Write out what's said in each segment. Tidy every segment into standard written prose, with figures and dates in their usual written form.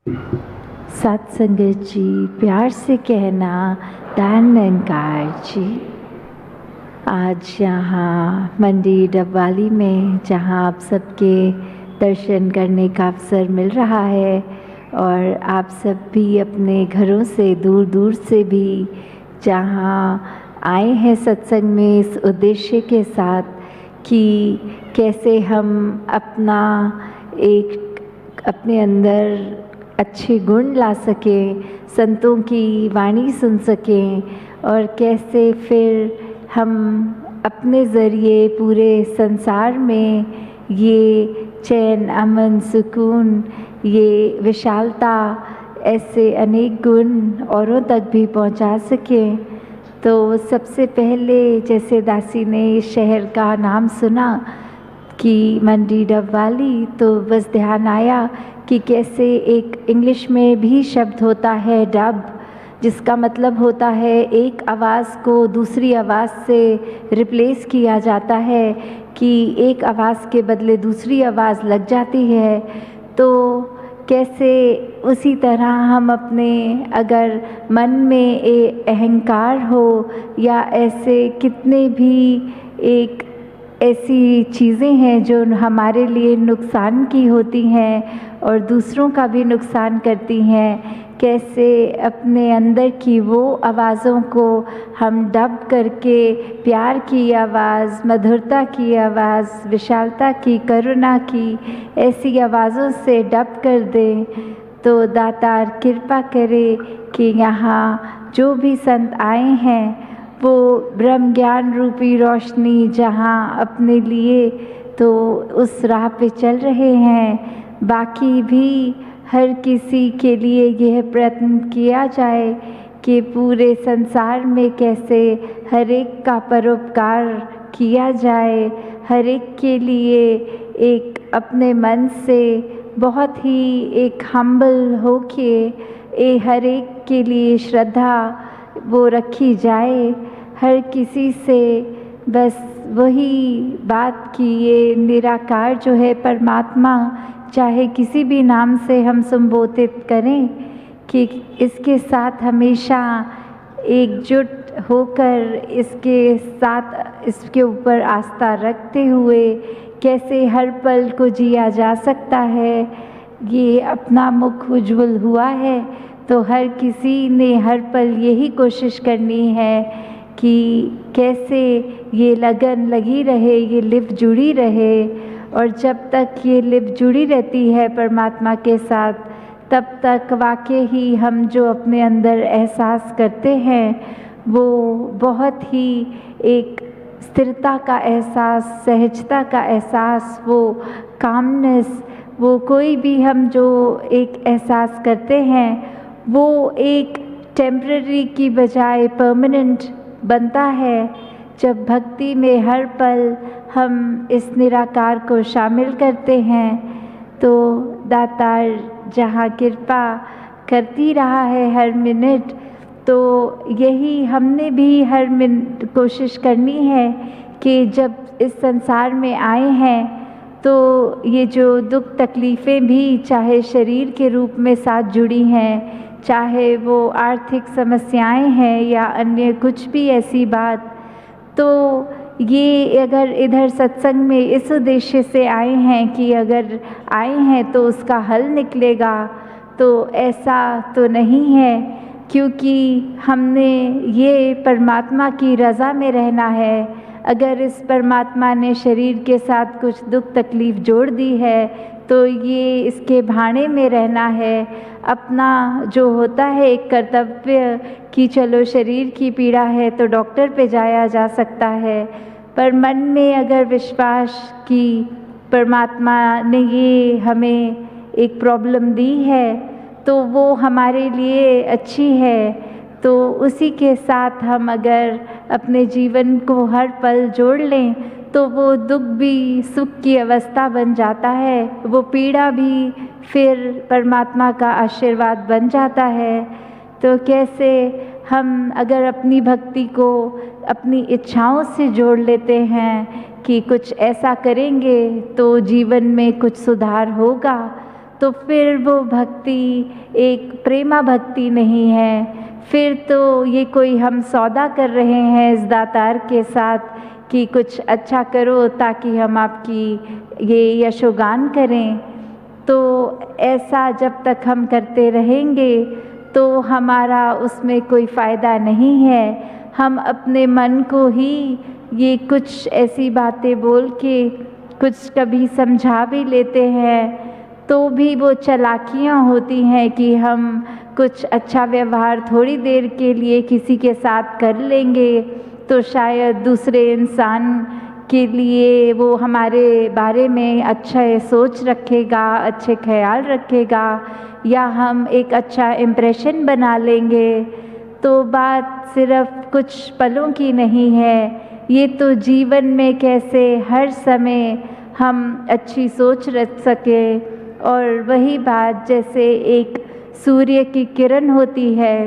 सत्संगत जी, प्यार से कहना दानंकार जी। आज यहाँ मंडी डबवाली में जहाँ आप सबके दर्शन करने का अवसर मिल रहा है और आप सब भी अपने घरों से दूर दूर से भी जहाँ आए हैं सत्संग में इस उद्देश्य के साथ कि कैसे हम अपने अंदर अच्छे गुण ला सकें, संतों की वाणी सुन सकें और कैसे फिर हम अपने ज़रिए पूरे संसार में ये चैन, अमन, सुकून, ये विशालता, ऐसे अनेक गुण औरों तक भी पहुंचा सकें। तो सबसे पहले जैसे दासी ने इस शहर का नाम सुना कि मंडी डबवाली, तो बस ध्यान आया कि कैसे एक इंग्लिश में भी शब्द होता है डब, जिसका मतलब होता है एक आवाज़ को दूसरी आवाज़ से रिप्लेस किया जाता है, कि एक आवाज़ के बदले दूसरी आवाज़ लग जाती है। तो कैसे उसी तरह हम अपने अगर मन में अहंकार हो या ऐसे कितने भी एक ऐसी चीज़ें हैं जो हमारे लिए नुकसान की होती हैं और दूसरों का भी नुकसान करती हैं, कैसे अपने अंदर की वो आवाज़ों को हम डब करके प्यार की आवाज़, मधुरता की आवाज़, विशालता की, करुणा की ऐसी आवाज़ों से डब कर दें। तो दातार कृपा करे कि यहाँ जो भी संत आए हैं वो ब्रह्म ज्ञान रूपी रोशनी जहाँ अपने लिए तो उस राह पे चल रहे हैं, बाकी भी हर किसी के लिए यह प्रयत्न किया जाए कि पूरे संसार में कैसे हर एक का परोपकार किया जाए, हर एक के लिए एक अपने मन से बहुत ही एक हम्बल होके हर एक के लिए श्रद्धा वो रखी जाए। हर किसी से बस वही बात कि ये निराकार जो है परमात्मा, चाहे किसी भी नाम से हम संबोधित करें, कि इसके साथ हमेशा एकजुट होकर इसके साथ इसके ऊपर आस्था रखते हुए कैसे हर पल को जिया जा सकता है। ये अपना मुख उज्ज्वल हुआ है तो हर किसी ने हर पल यही कोशिश करनी है कि कैसे ये लगन लगी रहे, ये लिव जुड़ी रहे। और जब तक ये लिव जुड़ी रहती है परमात्मा के साथ, तब तक वाकई ही हम जो अपने अंदर एहसास करते हैं वो बहुत ही एक स्थिरता का एहसास, सहजता का एहसास, वो कामनेस, वो कोई भी हम जो एक एहसास करते हैं वो एक टेम्पररी की बजाय परमानेंट बनता है जब भक्ति में हर पल हम इस निराकार को शामिल करते हैं। तो दातार जहाँ कृपा करती रहा है हर मिनट, तो यही हमने भी हर मिनट कोशिश करनी है कि जब इस संसार में आए हैं तो ये जो दुख तकलीफ़ें भी चाहे शरीर के रूप में साथ जुड़ी हैं, चाहे वो आर्थिक समस्याएं हैं या अन्य कुछ भी ऐसी बात, तो ये अगर इधर सत्संग में इस उद्देश्य से आए हैं कि अगर आए हैं तो उसका हल निकलेगा, तो ऐसा तो नहीं है, क्योंकि हमने ये परमात्मा की रज़ा में रहना है। अगर इस परमात्मा ने शरीर के साथ कुछ दुख तकलीफ़ जोड़ दी है तो ये इसके भाने में रहना है। अपना जो होता है एक कर्तव्य कि चलो शरीर की पीड़ा है तो डॉक्टर पे जाया जा सकता है, पर मन में अगर विश्वास कि परमात्मा ने ये हमें एक प्रॉब्लम दी है तो वो हमारे लिए अच्छी है, तो उसी के साथ हम अगर अपने जीवन को हर पल जोड़ लें तो वो दुख भी सुख की अवस्था बन जाता है, वो पीड़ा भी फिर परमात्मा का आशीर्वाद बन जाता है। तो कैसे हम अगर अपनी भक्ति को अपनी इच्छाओं से जोड़ लेते हैं कि कुछ ऐसा करेंगे तो जीवन में कुछ सुधार होगा, तो फिर वो भक्ति एक प्रेमा भक्ति नहीं है, फिर तो ये कोई हम सौदा कर रहे हैं इस दातार के साथ कि कुछ अच्छा करो ताकि हम आपकी ये यशोगान करें। तो ऐसा जब तक हम करते रहेंगे तो हमारा उसमें कोई फ़ायदा नहीं है। हम अपने मन को ही ये कुछ ऐसी बातें बोल के कुछ कभी समझा भी लेते हैं तो भी वो चालाकियाँ होती हैं कि हम कुछ अच्छा व्यवहार थोड़ी देर के लिए किसी के साथ कर लेंगे तो शायद दूसरे इंसान के लिए वो हमारे बारे में अच्छा सोच रखेगा, अच्छे ख्याल रखेगा, या हम एक अच्छा इम्प्रेशन बना लेंगे। तो बात सिर्फ कुछ पलों की नहीं है, ये तो जीवन में कैसे हर समय हम अच्छी सोच रख सके। और वही बात जैसे एक सूर्य की किरण होती है,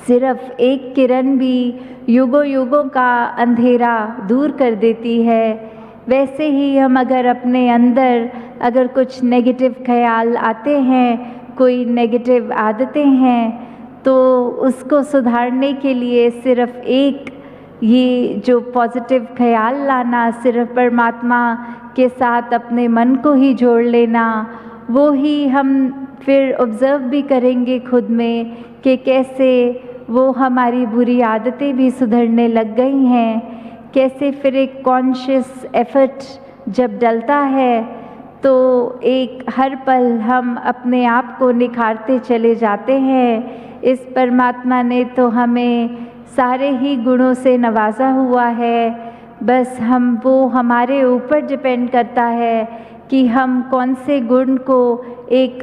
सिर्फ एक किरण भी युगों युगों का अंधेरा दूर कर देती है। वैसे ही हम अगर अपने अंदर अगर कुछ नेगेटिव ख्याल आते हैं, कोई नेगेटिव आदतें हैं, तो उसको सुधारने के लिए सिर्फ एक ये जो पॉजिटिव ख्याल लाना, सिर्फ परमात्मा के साथ अपने मन को ही जोड़ लेना, वो ही हम फिर ऑब्ज़र्व भी करेंगे खुद में कि कैसे वो हमारी बुरी आदतें भी सुधरने लग गई हैं। कैसे फिर एक कॉन्शियस एफर्ट जब डलता है तो एक हर पल हम अपने आप को निखारते चले जाते हैं। इस परमात्मा ने तो हमें सारे ही गुणों से नवाजा हुआ है, बस हम वो हमारे ऊपर डिपेंड करता है कि हम कौन से गुण को एक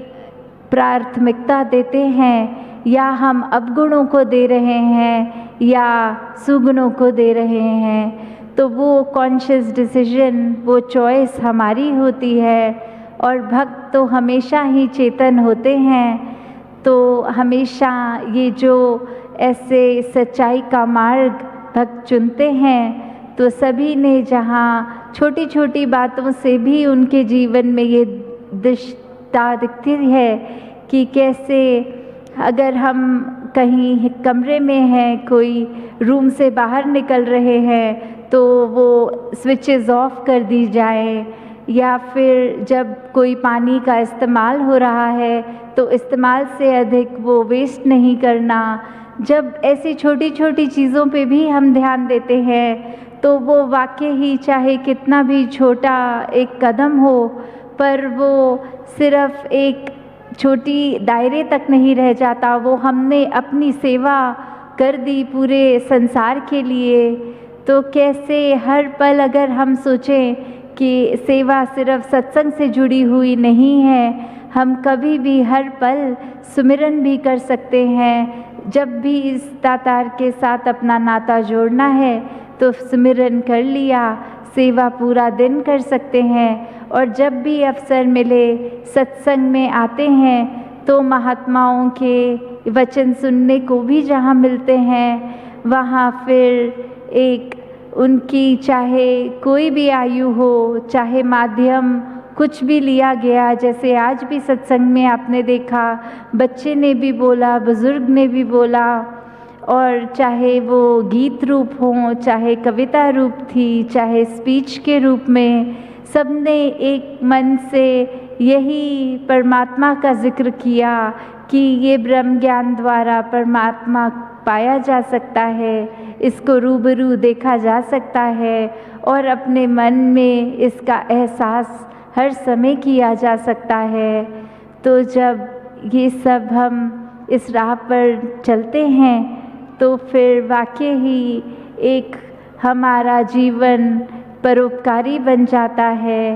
प्राथमिकता देते हैं, या हम अवगुणों को दे रहे हैं या सुगुणों को दे रहे हैं। तो वो कॉन्शियस डिसीजन, वो चॉइस हमारी होती है। और भक्त तो हमेशा ही चेतन होते हैं, तो हमेशा ये जो ऐसे सच्चाई का मार्ग भक्त चुनते हैं, तो सभी ने जहाँ छोटी छोटी बातों से भी उनके जीवन में ये दिशा दिखती है कि कैसे अगर हम कहीं कमरे में हैं, कोई रूम से बाहर निकल रहे हैं तो वो स्विचेस ऑफ कर दी जाए, या फिर जब कोई पानी का इस्तेमाल हो रहा है तो इस्तेमाल से अधिक वो वेस्ट नहीं करना। जब ऐसी छोटी छोटी चीज़ों पे भी हम ध्यान देते हैं तो वो वाकई ही चाहे कितना भी छोटा एक कदम हो, पर वो सिर्फ एक छोटी दायरे तक नहीं रह जाता, वो हमने अपनी सेवा कर दी पूरे संसार के लिए। तो कैसे हर पल अगर हम सोचें कि सेवा सिर्फ सत्संग से जुड़ी हुई नहीं है, हम कभी भी हर पल सुमिरन भी कर सकते हैं। जब भी इस दातार के साथ अपना नाता जोड़ना है तो सुमिरन कर लिया, सेवा पूरा दिन कर सकते हैं। और जब भी अवसर मिले सत्संग में आते हैं तो महात्माओं के वचन सुनने को भी जहाँ मिलते हैं, वहाँ फिर एक उनकी चाहे कोई भी आयु हो, चाहे माध्यम कुछ भी लिया गया, जैसे आज भी सत्संग में आपने देखा बच्चे ने भी बोला, बुज़ुर्ग ने भी बोला, और चाहे वो गीत रूप हो, चाहे कविता रूप थी, चाहे स्पीच के रूप में, सबने एक मन से यही परमात्मा का जिक्र किया कि ये ब्रह्म ज्ञान द्वारा परमात्मा पाया जा सकता है, इसको रूबरू देखा जा सकता है और अपने मन में इसका एहसास हर समय किया जा सकता है। तो जब ये सब हम इस राह पर चलते हैं तो फिर वाकई ही एक हमारा जीवन परोपकारी बन जाता है।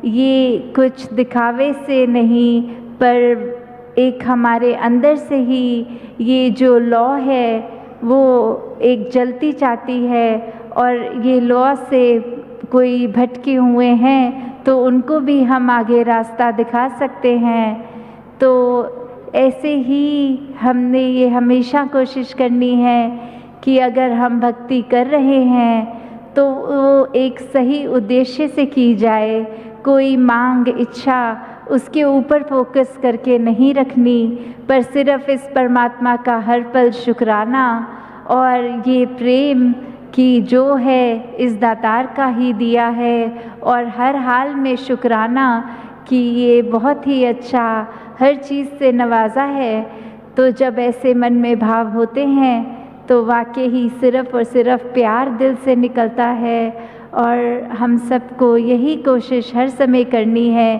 ये कुछ दिखावे से नहीं, पर एक हमारे अंदर से ही ये जो लौ है वो एक जलती चाहती है, और ये लौ से कोई भटके हुए हैं तो उनको भी हम आगे रास्ता दिखा सकते हैं। तो ऐसे ही हमने ये हमेशा कोशिश करनी है कि अगर हम भक्ति कर रहे हैं तो वो एक सही उद्देश्य से की जाए, कोई मांग इच्छा उसके ऊपर फोकस करके नहीं रखनी, पर सिर्फ इस परमात्मा का हर पल शुक्राना और ये प्रेम कि जो है इस दातार का ही दिया है, और हर हाल में शुक्राना कि ये बहुत ही अच्छा हर चीज़ से नवाजा है। तो जब ऐसे मन में भाव होते हैं तो वाकई ही सिर्फ़ और सिर्फ प्यार दिल से निकलता है। और हम सबको यही कोशिश हर समय करनी है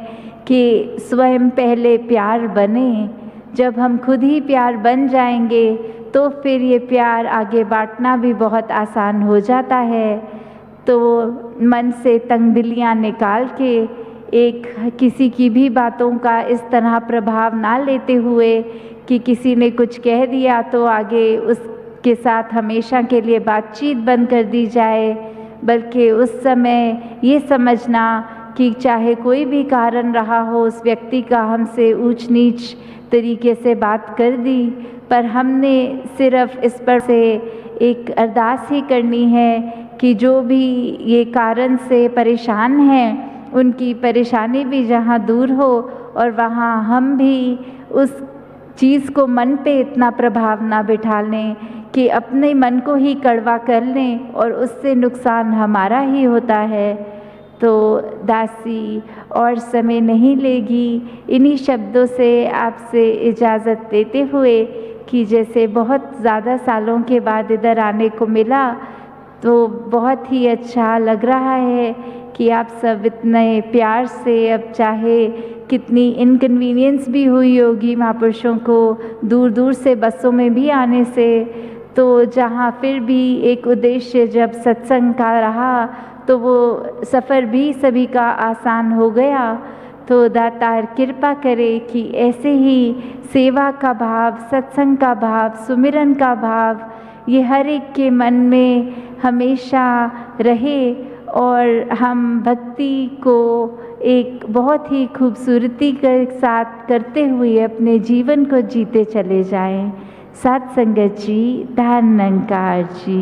कि स्वयं पहले प्यार बने। जब हम खुद ही प्यार बन जाएंगे तो फिर ये प्यार आगे बांटना भी बहुत आसान हो जाता है। तो मन से तंगदिलियाँ निकाल के एक किसी की भी बातों का इस तरह प्रभाव ना लेते हुए कि किसी ने कुछ कह दिया तो आगे उसके साथ हमेशा के लिए बातचीत बंद कर दी जाए, बल्कि उस समय ये समझना कि चाहे कोई भी कारण रहा हो, उस व्यक्ति का हमसे ऊंच नीच तरीके से बात कर दी, पर हमने सिर्फ इस पर से एक अरदास ही करनी है कि जो भी ये कारण से परेशान हैं उनकी परेशानी भी जहाँ दूर हो, और वहाँ हम भी उस चीज़ को मन पे इतना प्रभाव ना बिठा लें कि अपने मन को ही कड़वा कर लें और उससे नुकसान हमारा ही होता है। तो दासी और समय नहीं लेगी, इन्हीं शब्दों से आपसे इजाज़त देते हुए कि जैसे बहुत ज़्यादा सालों के बाद इधर आने को मिला तो बहुत ही अच्छा लग रहा है कि आप सब इतने प्यार से, अब चाहे कितनी इनकन्वीनियंस भी हुई होगी महापुरुषों को दूर दूर से बसों में भी आने से, तो जहाँ फिर भी एक उद्देश्य जब सत्संग का रहा तो वो सफ़र भी सभी का आसान हो गया। तो दातार कृपा करे कि ऐसे ही सेवा का भाव, सत्संग का भाव, सुमिरन का भाव ये हर एक के मन में हमेशा रहे और हम भक्ति को एक बहुत ही खूबसूरती के साथ करते हुए अपने जीवन को जीते चले जाएं। साथ संगत जी, धन निरंकार जी।